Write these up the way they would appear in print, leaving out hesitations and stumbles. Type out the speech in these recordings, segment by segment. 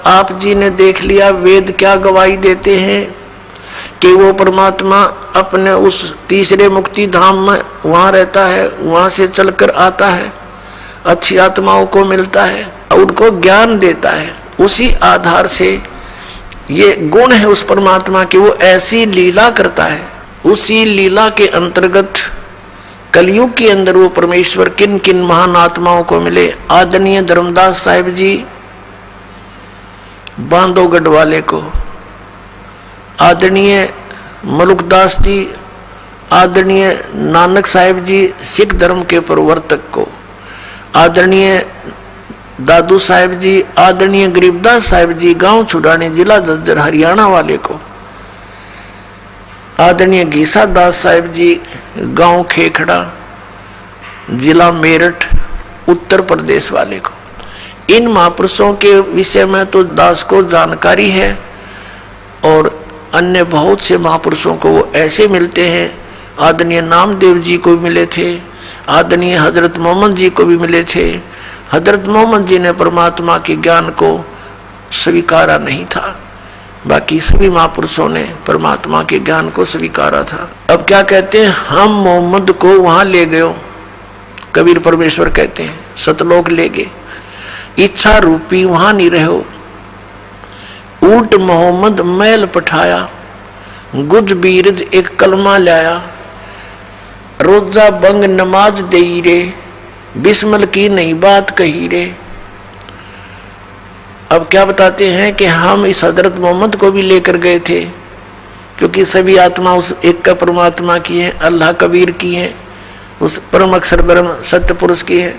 आप जी ने देख लिया, वेद क्या गवाही देते हैं कि वो परमात्मा अपने उस तीसरे मुक्ति धाम में वहाँ रहता है, वहाँ से चलकर आता है, अच्छी आत्माओं को मिलता है, उनको ज्ञान देता है। उसी आधार से ये गुण है उस परमात्मा की, वो ऐसी लीला करता है। उसी लीला के अंतर्गत कलयुग के अंदर वो परमेश्वर किन किन महान आत्माओं को मिले। आदरणीय धर्मदास साहिब जी बांधवगढ़ वाले को, आदरणीय मलुकदास जी, आदरणीय नानक साहिब जी सिख धर्म के प्रवर्तक को, आदरणीय दादू साहिब जी, आदरणीय गरीबदास साहिब जी गांव छुड़ाने जिला झज्जर हरियाणा वाले को, आदरणीय घीसा दास साहिब जी गांव खेखड़ा जिला मेरठ उत्तर प्रदेश वाले को। इन महापुरुषों के विषय में तो दास को जानकारी है और अन्य बहुत से महापुरुषों को वो ऐसे मिलते हैं। आदरणीय नामदेव जी को भी मिले थे, आदरणीय हजरत मोहम्मद जी को भी मिले थे। हजरत मोहम्मद जी ने परमात्मा के ज्ञान को स्वीकारा नहीं था, बाकी सभी महापुरुषों ने परमात्मा के ज्ञान को स्वीकारा था। अब क्या कहते हैं, हम मोहम्मद को वहां ले गए, कबीर परमेश्वर कहते हैं सतलोक ले गए, इच्छा रूपी वहां नहीं रहो। उल्ट मोहम्मद मैल पठाया, गुज बीरज एक कलमा लाया, रोजा बंग नमाज दई रे, बिस्मल की नई बात कही रे। अब क्या बताते हैं कि हम इस हजरत मोहम्मद को भी लेकर गए थे, क्योंकि सभी आत्मा उस एक का परमात्मा की है, अल्लाह कबीर की है, उस परम अक्षर ब्रह्म सत्य पुरुष की है।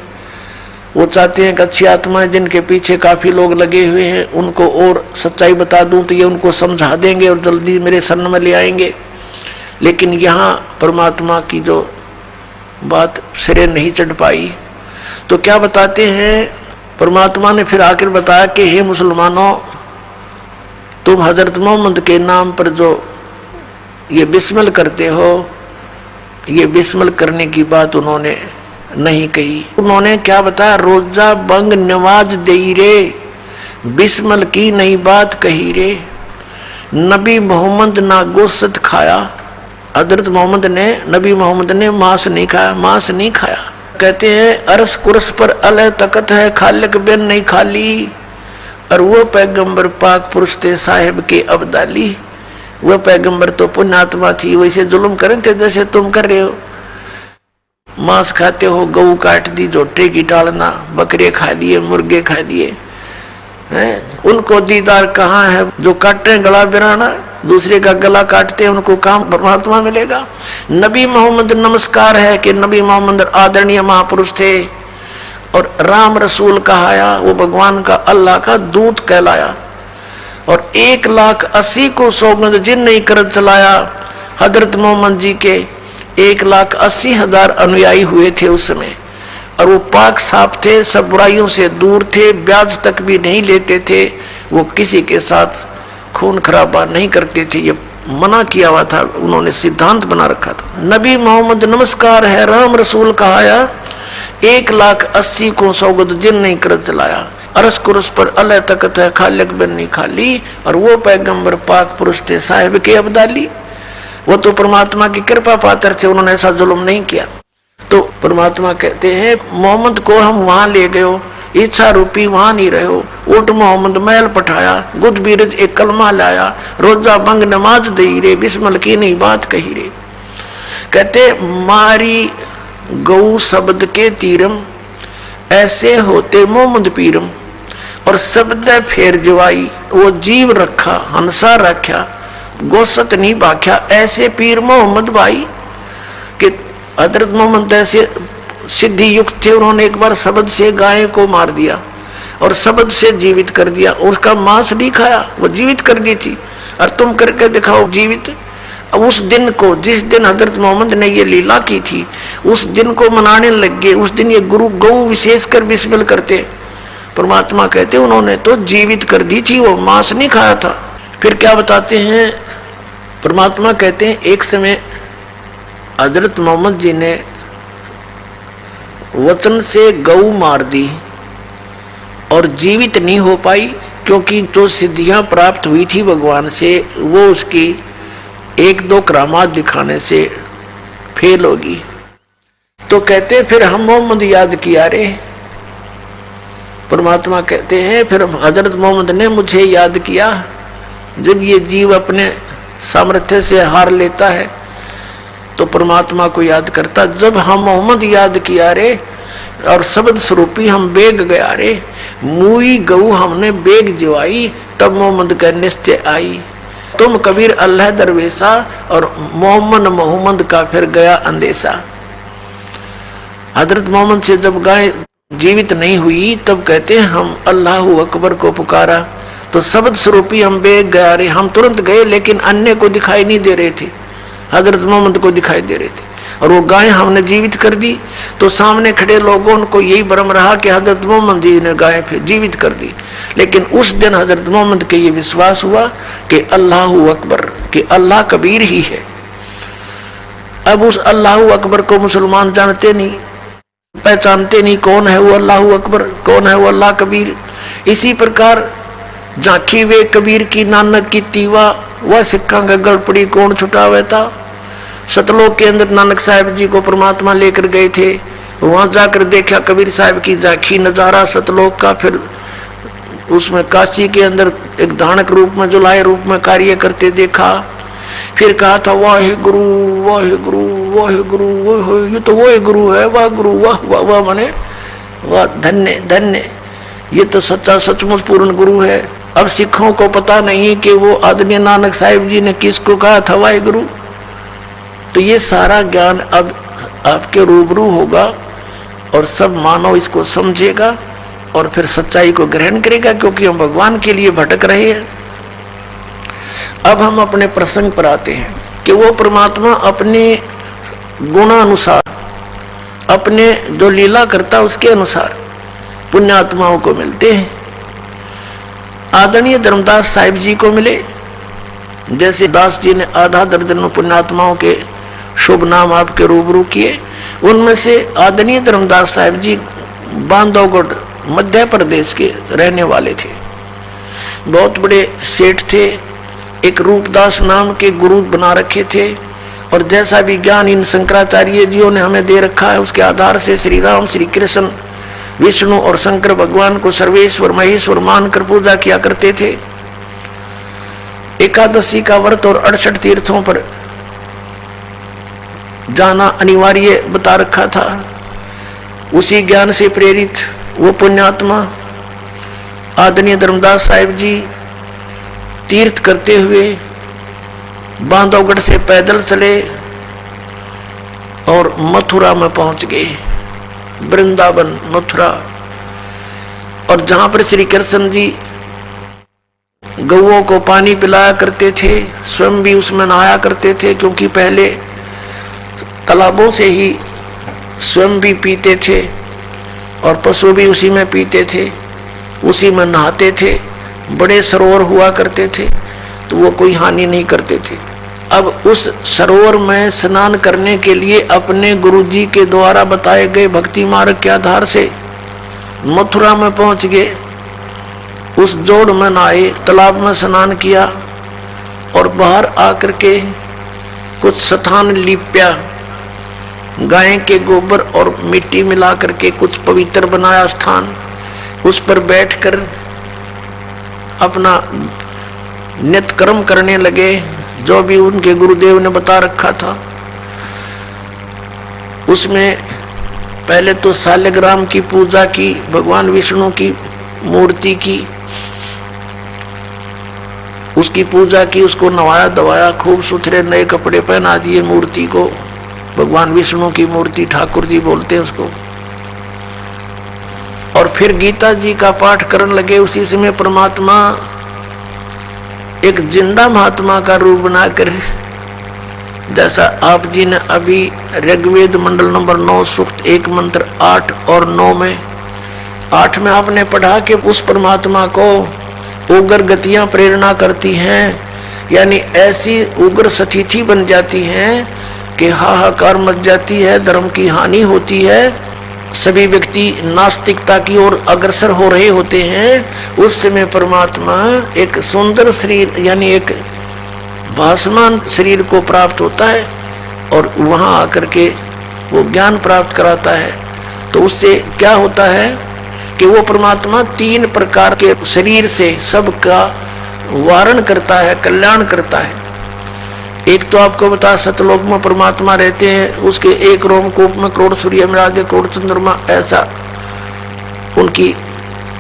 वो चाहते हैं कि अच्छी आत्माएं जिनके पीछे काफी लोग लगे हुए हैं उनको और सच्चाई बता दूं तो ये उनको समझा देंगे और जल्दी मेरे शरण में ले आएंगे। लेकिन यहाँ परमात्मा की जो बात सिरे नहीं चढ़ पाई, तो क्या बताते हैं, परमात्मा ने फिर आकर बताया कि हे मुसलमानों, तुम हजरत मोहम्मद के नाम पर जो ये बिस्मिल करते हो, ये बिस्मिल करने की बात उन्होंने नहीं कही। उन्होंने क्या बताया, रोजा बंग नमाज दई रे, बिस्मिल की नई बात कही रे। नबी मोहम्मद ना गोश्त खाया, हजरत मोहम्मद ने, नबी मोहम्मद ने मांस नहीं खाया, मांस नहीं खाया। कहते हैं अरस कुरस पर अलह तकत है, खालिक बिन नहीं खाली, और वो पैगंबर पाक पुरुष थे साहिब के अब्दाली। वह पैगंबर तो पुण्यात्मा थी, वैसे जुल्म करें थे जैसे तुम कर रहे हो। मांस खाते हो, गऊ काट दी, जोटे की टालना, बकरे खा लिए, मुर्गे खा लिए हैं। उनको दीदार कहाँ है, जो काटते हैं गला बिराना, दूसरे का गला काटते हैं, उनको काम परमात्मा मिलेगा। नबी मोहम्मद नमस्कार है कि नबी मोहम्मद आदरणीय महापुरुष थे और राम रसूल कहाया, वो भगवान का अल्लाह का दूत कहलाया। और 1,80,000 को सौगंध जिन नहीं कर चलाया। हजरत मोहम्मद जी के 1,80,000 अनुयायी हुए थे उस समय, और वो पाक साफ थे, सब बुराइयों से दूर थे, ब्याज तक भी नहीं लेते थे, वो किसी के साथ खून खराबा नहीं करते थे, ये मना किया हुआ था, उन्होंने सिद्धांत बना रखा था। नबी मोहम्मद नमस्कार है, राम रसूल कहाया, 1,80,000 को सौगंध जिन नहीं कर चलाया, अरस कुरस पर अलह तकत है, खालिक बिन नहीं खाली, और वो पैगंबर पाक पुरुष थे साहिब के अब्दाली। वो तो परमात्मा की कृपा पात्र थे, उन्होंने ऐसा जुल्म नहीं किया। तो परमात्मा कहते हैं मोहम्मद को हम वहां ले गए, इच्छा रूपी वहां नहीं रहे हो। उल्ट मोहम्मद मैल पठाया, गुज बीरज एक कलमा लाया, रोजा बंग नमाज दई रे, बिस्मिल की नहीं बात कही रे। कहते मारी गौ शब्द के तीरम, ऐसे होते मोहम्मद पीरम, और शब्द फेर जवाई, वो जीव रखा हंसा रखा, गोसत नहीं बाख्या, ऐसे पीर मोहम्मद भाई। कि हजरत मोहम्मद ऐसे सिद्धि युक्त थे, उन्होंने एक बार शब्द से गाय को मार दिया और शब्द से जीवित कर दिया, उसका मांस नहीं खाया, वो जीवित कर दी थी, और तुम करके दिखाओ जीवित। उस दिन को, जिस दिन हजरत मोहम्मद ने ये लीला की थी, उस दिन को मनाने लग गए। उस दिन ये गुरु गौ विशेषकर बिस्मिल करते। परमात्मा कहते उन्होंने तो जीवित कर दी थी, वो मांस नहीं खाया था। फिर क्या बताते हैं, परमात्मा कहते हैं एक समय हजरत मोहम्मद जी ने वचन से गऊ मार दी और जीवित नहीं हो पाई, क्योंकि जो सिद्धियां प्राप्त हुई थी भगवान से वो उसकी एक दो करामात दिखाने से फेल होगी। तो कहते फिर हम मोहम्मद याद किया रे। परमात्मा कहते हैं फिर हजरत मोहम्मद ने मुझे याद किया। जब ये जीव अपने सामर्थ्य से हार लेता है तो परमात्मा को याद करता। जब हम मोहम्मद याद किया रे और शब्द स्वरूपी हम बेग गया रे, मुई गऊ हमने बेग जिवाई, तब मोहम्मद का निश्चय आई। तुम कबीर अल्लाह दरवेशा और मोहम्मद का फिर गया अंदेशा। हजरत मोहम्मद से जब गाय जीवित नहीं हुई तब कहते हैं हम अल्लाह अकबर को पुकारा तो शब्द स्वरूपी हम बेग गया रे। हम तुरंत गए लेकिन अन्य को दिखाई नहीं दे रहे थे, हजरत मोहम्मद को दिखाई दे रहे थे। और वो गाय हमने जीवित कर दी तो सामने खड़े लोगों को यही भ्रम रहा कि हजरत मोहम्मद जी ने गाय फिर जीवित कर दी। लेकिन उस दिन हजरत मोहम्मद के ये विश्वास हुआ कि अल्लाह अकबर, कि अल्लाह कबीर ही है। अब उस अल्लाह अकबर को मुसलमान जानते नहीं, पहचानते नहीं, कौन है वो अल्लाह अकबर, कौन है वो अल्लाह कबीर। इसी प्रकार झांकी वे कबीर की नानक की तीवा, वह सिक्का का गड़पड़ी कौन छुटावे था। सतलोक के अंदर नानक साहब जी को परमात्मा लेकर गए थे, वहां जाकर देखा कबीर साहब की झांकी नजारा सतलोक का। फिर उसमें काशी के अंदर एक धानक रूप में जुलाए रूप में कार्य करते देखा। फिर कहा था वाहे गुरु वाहे गुरु वाहे गुरु, वो ये तो वही गुरु है, वाह गुरु वाह वाह वाह, माने वाह धन्य धन्य, ये तो सच्चा सचमुच पूर्ण गुरु है। अब सिखों को पता नहीं कि वो आदरणीय नानक साहिब जी ने किसको कहा था वाहे गुरु। तो ये सारा ज्ञान अब आपके रूबरू होगा और सब मानव इसको समझेगा और फिर सच्चाई को ग्रहण करेगा, क्योंकि हम भगवान के लिए भटक रहे हैं। अब हम अपने प्रसंग पर आते हैं कि वो परमात्मा अपने गुणानुसार, अपने जो लीला करता उसके अनुसार पुण्यात्माओं को मिलते हैं। आदरणीय धर्मदास साहिब जी को मिले, जैसे दास जी ने आधा दर्जन पुण्यात्माओं के शुभ नाम आपके रूबरू किए। उनमें से आदरणीय धर्मदास साहिब जी बांधवगढ़ मध्य प्रदेश के रहने वाले थे, बहुत बड़े सेठ थे। एक रूपदास नाम के गुरु बना रखे थे और जैसा भी ज्ञान इन शंकराचार्य जियों ने हमें दे रखा है उसके आधार से श्री राम, श्री कृष्ण, विष्णु और शंकर भगवान को सर्वेश्वर महेश्वर मानकर पूजा किया करते थे। एकादशी का व्रत और 68 तीर्थों पर जाना अनिवार्य बता रखा था। उसी ज्ञान से प्रेरित वो पुण्यात्मा आदरणीय धर्मदास साहिब जी तीर्थ करते हुए बांधवगढ़ से पैदल चले और मथुरा में पहुंच गए, वृंदावन मथुरा। और जहां पर श्री कृष्ण जी गौओं को पानी पिलाया करते थे, स्वयं भी उसमें नहाया करते थे, क्योंकि पहले तालाबों से ही स्वयं भी पीते थे और पशु भी उसी में पीते थे, उसी में नहाते थे। बड़े सरोवर हुआ करते थे तो वो कोई हानि नहीं करते थे। अब उस सरोवर में स्नान करने के लिए अपने गुरुजी के द्वारा बताए गए भक्ति मार्ग के आधार से मथुरा में पहुंच गए। उस जोड़ में नहाए, तालाब में स्नान किया और बाहर आकर के कुछ स्थान लिपया, गाय के गोबर और मिट्टी मिला करके कुछ पवित्र बनाया स्थान। उस पर बैठकर अपना नित्य कर्म करने लगे, जो भी उनके गुरुदेव ने बता रखा था। उसमें पहले तो शालिग्राम की पूजा की, भगवान विष्णु की मूर्ति की, उसकी पूजा की, उसको नवाया दवाया, खूब सुथरे नए कपड़े पहना दिए मूर्ति को। भगवान विष्णु की मूर्ति ठाकुर जी बोलते हैं उसको। और फिर गीता जी का पाठ करने लगे। उसी समय परमात्मा एक जिंदा महात्मा का रूप बनाकर, जैसा आप जी ने अभी ऋग्वेद मंडल नंबर 9 सूक्त 1 मंत्र 8 और 9 में 8 में आपने पढ़ा कि उस परमात्मा को उग्र गतियां प्रेरणा करती हैं, यानी ऐसी उग्र स्थिति बन जाती हैं कि हाहाकार मच जाती है, धर्म की हानि होती है। सभी व्यक्ति नास्तिकता की ओर अग्रसर हो रहे होते हैं, उस समय परमात्मा एक सुंदर शरीर यानी एक भासमान शरीर को प्राप्त होता है और वहां आकर के वो ज्ञान प्राप्त कराता है। तो उससे क्या होता है कि वो परमात्मा 3 प्रकार के शरीर से सबका वारण करता है, कल्याण करता है। एक तो आपको बता सतलोक में परमात्मा रहते हैं, उसके एक रोमकूप में करोड़ सूर्य मिराजे, करोड़ चंद्रमा, ऐसा उनकी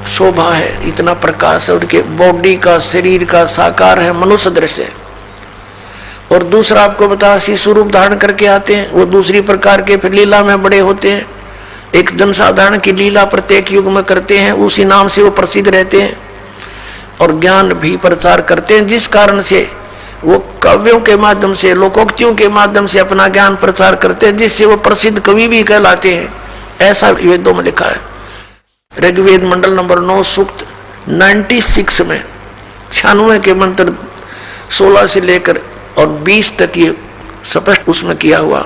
शोभा है, इतना प्रकाश है उनके बॉडी का, शरीर का, साकार है, मनुष्य दृश्य है। और दूसरा आपको बता शिशु रूप धारण करके आते हैं, वो दूसरी प्रकार के फिर लीला में बड़े होते हैं। एक जनसाधारण की लीला प्रत्येक युग में करते हैं, उसी नाम से वो प्रसिद्ध रहते हैं और ज्ञान भी प्रचार करते हैं, जिस कारण से वो कवियों के माध्यम से, लोकोक्तियों के माध्यम से अपना ज्ञान प्रचार करते हैं, जिससे वो प्रसिद्ध कवि भी कहलाते हैं। ऐसा वेदों में लिखा है। ऋग्वेद मंडल नंबर 9 सूक्त 96 में 96 के मंत्र 16 से लेकर और 20 तक ये स्पष्ट उसमें किया हुआ।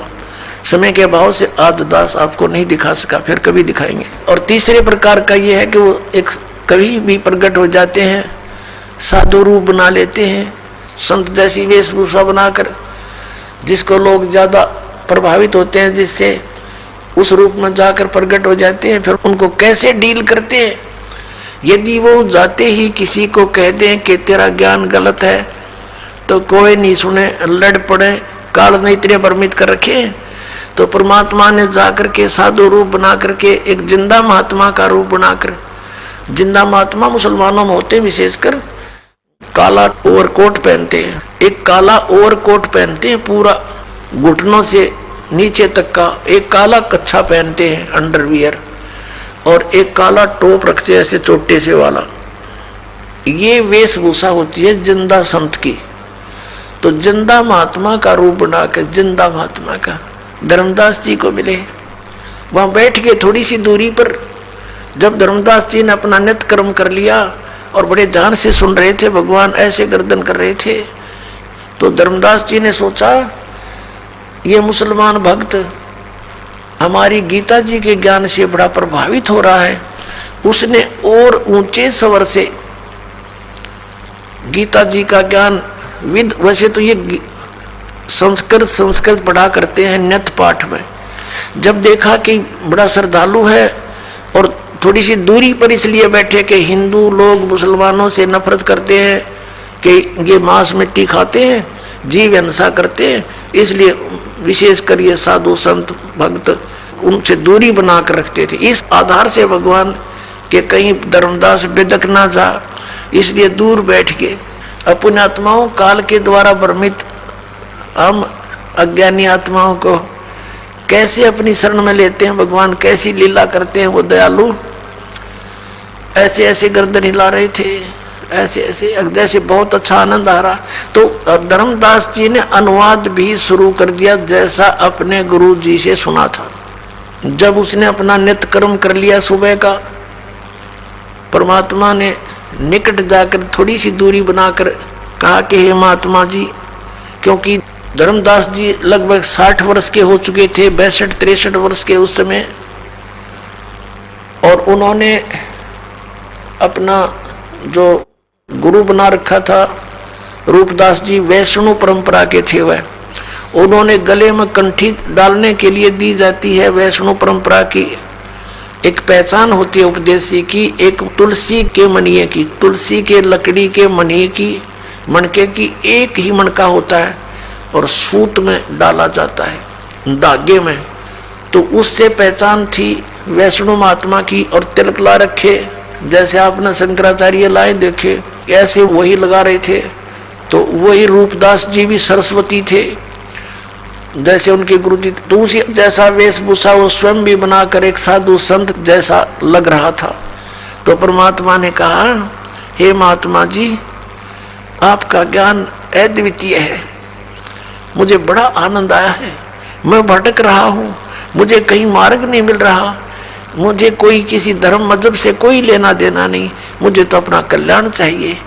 समय के अभाव से आज दास आपको नहीं दिखा सका, फिर कभी दिखाएंगे। और तीसरे प्रकार का ये है कि वो एक कभी भी प्रकट हो जाते हैं, साधु रूप बना लेते हैं, संत जैसी वेशभूषा बनाकर, जिसको लोग ज्यादा प्रभावित होते हैं, जिससे उस रूप में जाकर प्रकट हो जाते हैं। फिर उनको कैसे डील करते हैं? यदि वो जाते ही किसी को कह दें कि तेरा ज्ञान गलत है तो कोई नहीं सुने, लड़ पड़े, काल में इतने भ्रमित कर रखे। तो परमात्मा ने जाकर के साधु रूप बना करके एक जिंदा महात्मा का रूप बनाकर, जिंदा महात्मा मुसलमानों में होते हैं, विशेषकर काला ओवरकोट पहनते हैं, एक काला ओवरकोट पहनते हैं पूरा घुटनों से नीचे तक का, एक काला कच्छा पहनते हैं अंडरवियर, और एक काला टोप रखते हैं ऐसे चोटे से वाला। ये वेशभूषा होती है जिंदा संत की। तो जिंदा महात्मा का रूप बनाकर, जिंदा महात्मा का धर्मदास जी को मिले, वहां बैठ के थोड़ी सी दूरी पर, जब धर्मदास जी ने अपना नित्य कर्म कर लिया और बड़े ध्यान से सुन रहे थे, भगवान ऐसे गर्दन कर रहे थे, तो धर्मदास जी ने सोचा ये मुसलमान भक्त हमारी गीता जी के ज्ञान से बड़ा प्रभावित हो रहा है। उसने और ऊंचे स्वर से गीता जी का ज्ञान विद, वैसे तो ये संस्कृत पढ़ा करते हैं नित्य पाठ में, जब देखा कि बड़ा श्रद्धालु है और थोड़ी सी दूरी पर इसलिए बैठे कि हिंदू लोग मुसलमानों से नफरत करते हैं कि ये मांस मिट्टी खाते हैं, जीव हिंसा करते हैं, इसलिए विशेषकर ये साधु संत भक्त उनसे दूरी बना कर रखते थे। इस आधार से भगवान के कहीं धर्मदास बेदक ना जा, इसलिए दूर बैठ के अपने आत्माओं काल के द्वारा भ्रमित हम अज्ञानी आत्माओं को कैसे अपनी शरण में लेते हैं, भगवान कैसी लीला करते हैं वो दयालु। ऐसे ऐसे गर्दन हिला रहे थे, ऐसे ऐसे, जैसे बहुत अच्छा आनंद आ रहा। तो धर्मदास जी ने अनुवाद भी शुरू कर दिया, जैसा अपने गुरु जी से सुना था। जब उसने अपना नित्य कर्म कर लिया सुबह का, परमात्मा ने निकट जाकर थोड़ी सी दूरी बनाकर कहा कि हे महात्मा जी, क्योंकि धर्मदास जी लगभग 60 वर्ष के हो चुके थे, 62-63 वर्ष के उस समय, और उन्होंने अपना जो गुरु बना रखा था रूपदास जी वैष्णव परंपरा के थे। वह उन्होंने गले में कंठी डालने के लिए दी जाती है, वैष्णव परंपरा की एक पहचान होती है उपदेशी की, एक तुलसी के मनिये की, तुलसी के लकड़ी के मनिये की, मणके की एक ही मणका होता है और सूत में डाला जाता है धागे में। तो उससे पहचान थी वैष्णव महात्मा की। और तिलक ला रखे, जैसे आपने शंकराचार्य लाए देखे, ऐसे वही लगा रहे थे। तो वही रूपदास जी भी सरस्वती थे जैसे उनके गुरु जी, तो उसी जैसा वेशभूषा वो स्वयं भी बनाकर एक साधु संत जैसा लग रहा था। तो परमात्मा ने कहा, हे महात्मा जी, आपका ज्ञान अद्वितीय है, मुझे बड़ा आनंद आया है, मैं भटक रहा हूँ, मुझे कहीं मार्ग नहीं मिल रहा, मुझे कोई किसी धर्म मजहब से कोई लेना देना नहीं, मुझे तो अपना कल्याण चाहिए,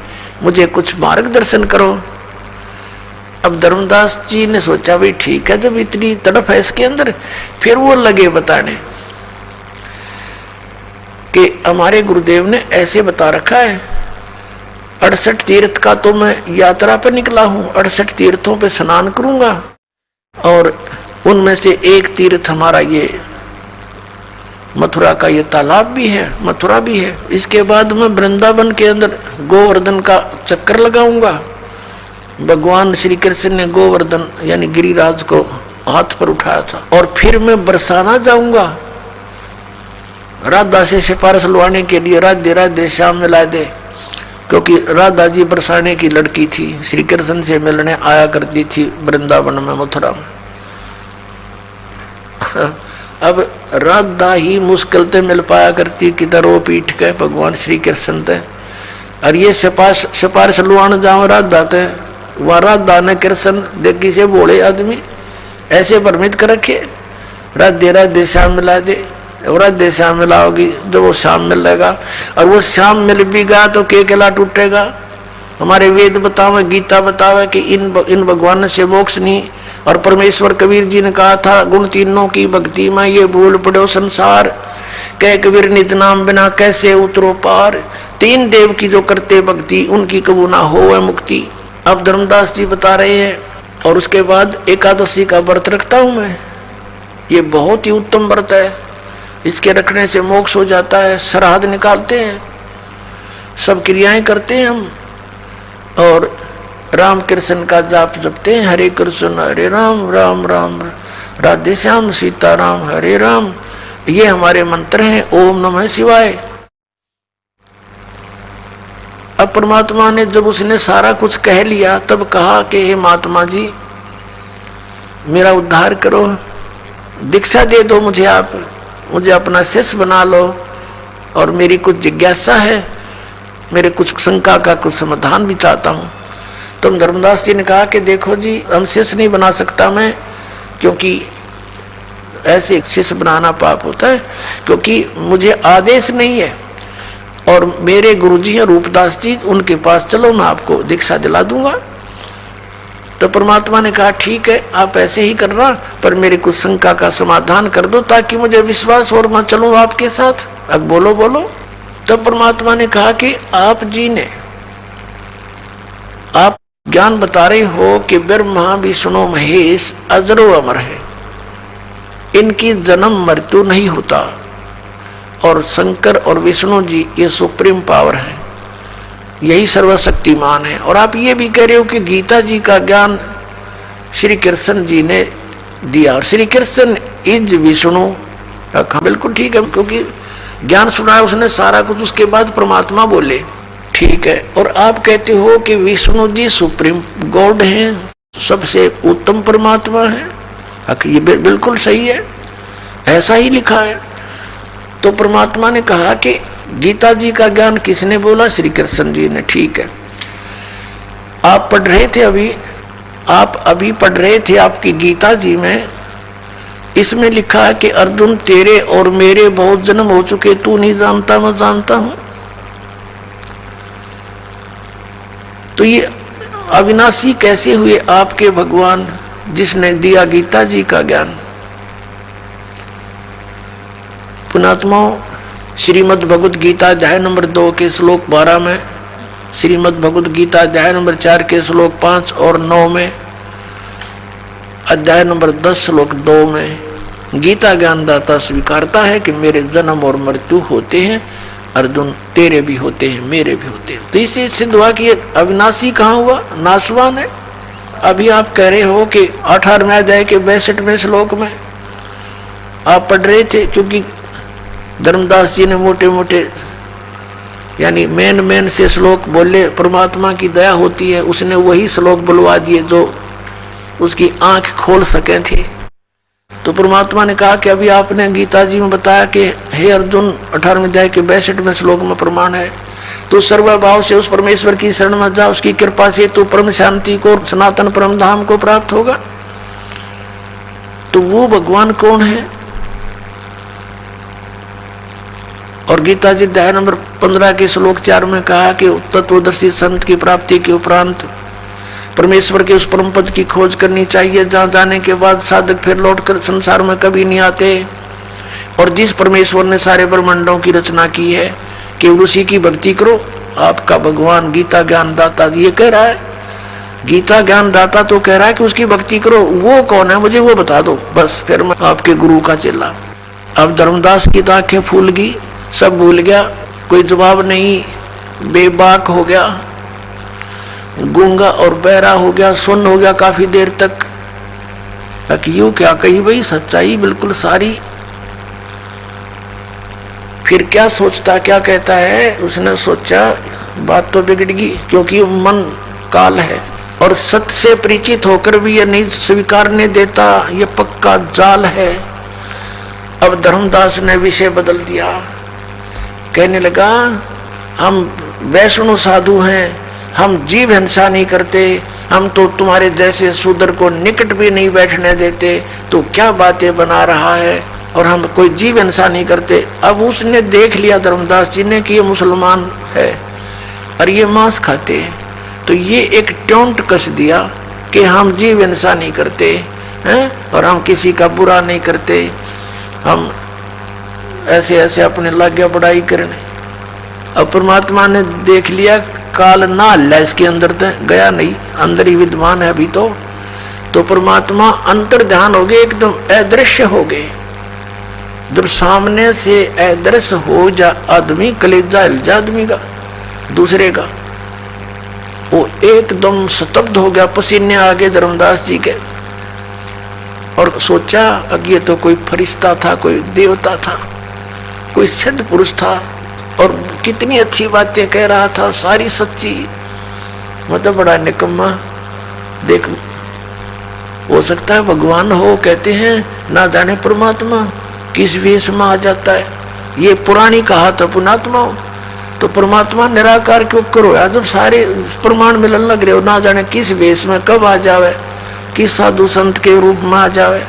मुझे कुछ मार्गदर्शन करो। अब धर्मदास जी ने सोचा भाई ठीक है, जब इतनी तड़प है इसके अंदर, फिर वो लगे बताने कि हमारे गुरुदेव ने ऐसे बता रखा है, 68 तीर्थ का तो मैं यात्रा पर निकला हूं, 68 तीर्थों पे स्नान करूंगा और उनमें से एक तीर्थ हमारा ये मथुरा का ये तालाब भी है, मथुरा भी है। इसके बाद मैं वृंदावन के अंदर गोवर्धन का चक्कर लगाऊंगा। भगवान श्री कृष्ण ने गोवर्धन यानी गिरिराज को हाथ पर उठाया था। और फिर मैं बरसाना जाऊंगा, राधा से सिफारिश लुआने के लिए, राधे राधे श्याम मिला दे, क्योंकि राधा जी बरसाने की लड़की थी, श्री कृष्ण से मिलने आया करती थी वृंदावन में, मथुरा में। अब राधा ही मुश्किल से मिल पाया करती किधर रो पीठ के भगवान श्री कृष्ण थे, और ये सिफारिश लुआने जाओ राधा थे, वह राधा ने कृष्ण देखी से बोले आदमी ऐसे भ्रमित कर रखे, राधे राधे श्याम मिला दे, और राधे श्याम मिलाओगी जो वो श्याम मिलेगा, और वो श्याम मिल भी गया तो के गला टूटेगा। हमारे वेद बतावे, गीता बतावे कि इन भगवान से मोक्ष नहीं। और परमेश्वर कबीर जी ने कहा था, गुण तीनों की भक्ति में ये भूल पड़ो संसार, कह कबीर निज नाम बिना कैसे उतरो पार। तीन देव की जो करते भक्ति उनकी कबू ना हो मुक्ति। अब धर्मदास जी बता रहे हैं। और उसके बाद एकादशी का व्रत रखता हूं मैं, ये बहुत ही उत्तम व्रत है, इसके रखने से मोक्ष हो जाता है। श्राद्ध निकालते हैं, सब क्रियाएं करते हैं हम, और राम कृष्ण का जाप जपते हैं, हरे कृष्ण हरे राम राम राम राधे श्याम सीताराम हरे राम। ये हमारे मंत्र हैं, ओम नमः शिवाय। अब परमात्मा ने जब उसने सारा कुछ कह लिया तब कहा कि हे महात्मा जी मेरा उद्धार करो, दीक्षा दे दो मुझे, आप मुझे अपना शिष्य बना लो, और मेरी कुछ जिज्ञासा है, मेरे कुछ शंका का कुछ समाधान भी चाहता हूँ। तो धर्मदास जी ने कहा कि देखो जी, हम शिष्य नहीं बना सकता मैं, क्योंकि ऐसे शिष्य बनाना पाप होता है, क्योंकि मुझे आदेश नहीं है, और मेरे गुरुजी हैं रूपदास जी, उनके पास चलो मैं आपको दीक्षा दिला दूंगा। तो परमात्मा ने कहा ठीक है, आप ऐसे ही करना, पर मेरे कुछ शंका का समाधान कर दो ताकि मुझे विश्वास और मैं चलूं आपके साथ। अब बोलो बोलो। तब परमात्मा ने कहा कि आप जी ने आप ज्ञान बता रहे हो कि ब्रह्मा विष्णु महेश अजरो अमर है, इनकी जन्म मृत्यु नहीं होता, और शंकर और विष्णु जी ये सुप्रीम पावर है, यही सर्वशक्तिमान है। और आप ये भी कह रहे हो कि गीता जी का ज्ञान श्री कृष्ण जी ने दिया, और श्री कृष्ण इज विष्णु। बिल्कुल ठीक है, क्योंकि ज्ञान सुनाया उसने सारा कुछ, उसके बाद परमात्मा बोले ठीक है। और आप कहते हो कि विष्णु जी सुप्रीम गॉड हैं, सबसे उत्तम परमात्मा है, ये बिल्कुल सही है, ऐसा ही लिखा है। तो परमात्मा ने कहा कि गीता जी का ज्ञान किसने बोला? श्री कृष्ण जी ने। ठीक है, आप पढ़ रहे थे अभी, आप अभी पढ़ रहे थे आपकी गीता जी में, इसमें लिखा है कि अर्जुन तेरे और मेरे बहुत जन्म हो चुके, तू नहीं जानता मैं जानता हूं। तो ये अविनाशी कैसे हुए आपके भगवान जिसने दिया गीता जी का ज्ञान? पुणात्माओं, श्रीमद् भगवद गीता अध्याय नंबर 2 के श्लोक 12 में, श्रीमद् भगवद गीता अध्याय नंबर 4 के श्लोक 5 और 9 में, अध्याय नंबर 10 श्लोक 2 में गीता ज्ञानदाता स्वीकारता है कि मेरे जन्म और मृत्यु होते हैं, अर्जुन तेरे भी होते हैं, मेरे भी होते हैं। तो इससे सिद्ध हुआ कि अविनाशी कहाँ हुआ? नाशवान है। अभी आप कह रहे हो कि 18वें अध्याय के 62वें श्लोक में आप पढ़ रहे थे, क्योंकि धर्मदास जी ने मोटे मोटे यानी मेन से श्लोक बोले, परमात्मा की दया होती है, उसने वही श्लोक बुलवा दिए जो उसकी आंख खोल सके थे। तो परमात्मा ने कहा कि अभी आपने गीता जी में बताया कि हे अर्जुन 18वें अध्याय के 62वें श्लोक में प्रमाण है, तो सर्वभाव से उस परमेश्वर की शरण में जा, उसकी कृपा से तो परम शांति को, सनातन परम धाम को प्राप्त होगा। तो वो भगवान कौन है? और गीता जी अध्याय नंबर 15 के श्लोक 4 में कहा कि तत्वदर्शी संत की प्राप्ति के उपरांत परमेश्वर के उस परम पद की खोज करनी चाहिए, जहाँ जाने के बाद साधक फिर लौटकर संसार में कभी नहीं आते। और जिस परमेश्वर ने सारे ब्रह्मांडों की रचना की है केवल उसी की भक्ति करो। आपका भगवान गीता ज्ञान दाता ये कह रहा है, गीता ज्ञान दाता तो कह रहा है कि उसकी भक्ति करो। वो कौन है मुझे वो बता दो, बस फिर मैं आपके गुरु का चेला। अब धर्मदास की तो आंखें फूल गई, सब भूल गया, कोई जवाब नहीं, बेबाक हो गया, गूंगा और बहरा हो गया, सुन्न हो गया काफी देर तक। यूं क्या कही भाई, सच्चाई बिल्कुल सारी। फिर क्या सोचता क्या कहता है, उसने सोचा बात तो बिगड़ गई, क्योंकि मन काल है और सत्य से परिचित होकर भी ये नहीं स्वीकारने देता, ये पक्का जाल है। अब धर्मदास ने विषय बदल दिया, कहने लगा हम वैष्णव साधु हैं, हम जीव हिंसा नहीं करते, हम तो तुम्हारे जैसे शूद्र को निकट भी नहीं बैठने देते, तो क्या बातें बना रहा है, और हम कोई जीव हिंसा नहीं करते। अब उसने देख लिया धर्मदास जी ने कि ये मुसलमान है और ये मांस खाते हैं, तो ये एक टोंट कस दिया कि हम जीव हिंसा नहीं करते हैं और हम किसी का बुरा नहीं करते, हम ऐसे ऐसे अपने लागे बढ़ाई करने। अब परमात्मा ने देख लिया काल ना हल्ला इसके अंदर गया नहीं, अंदर ही विद्वान है अभी तो परमात्मा अंतर ध्यान हो गए, एकदम अदृश्य हो गए। जब सामने से अदृश्य हो जा आदमी, कलेजा हिल जा आदमी का दूसरे का, वो एकदम स्तब्ध हो गया, पसीने आ गए धर्मदास जी के। और सोचा अब ये तो कोई फरिश्ता था, कोई देवता था, कोई सिद्ध पुरुष था, और कितनी अच्छी बातें कह रहा था, सारी सच्ची। मतलब बड़ा निकम्मा। देख, हो सकता है भगवान हो, कहते हैं ना जाने परमात्मा किस वेश में आ जाता है। ये पुरानी कहा था पुणात्मा, तो परमात्मा निराकार क्यों करो यार, जब सारे प्रमाण मिलन लग रहे हो, ना जाने किस वेश में कब आ जावे, किस साधु संत के रूप में आ जावे।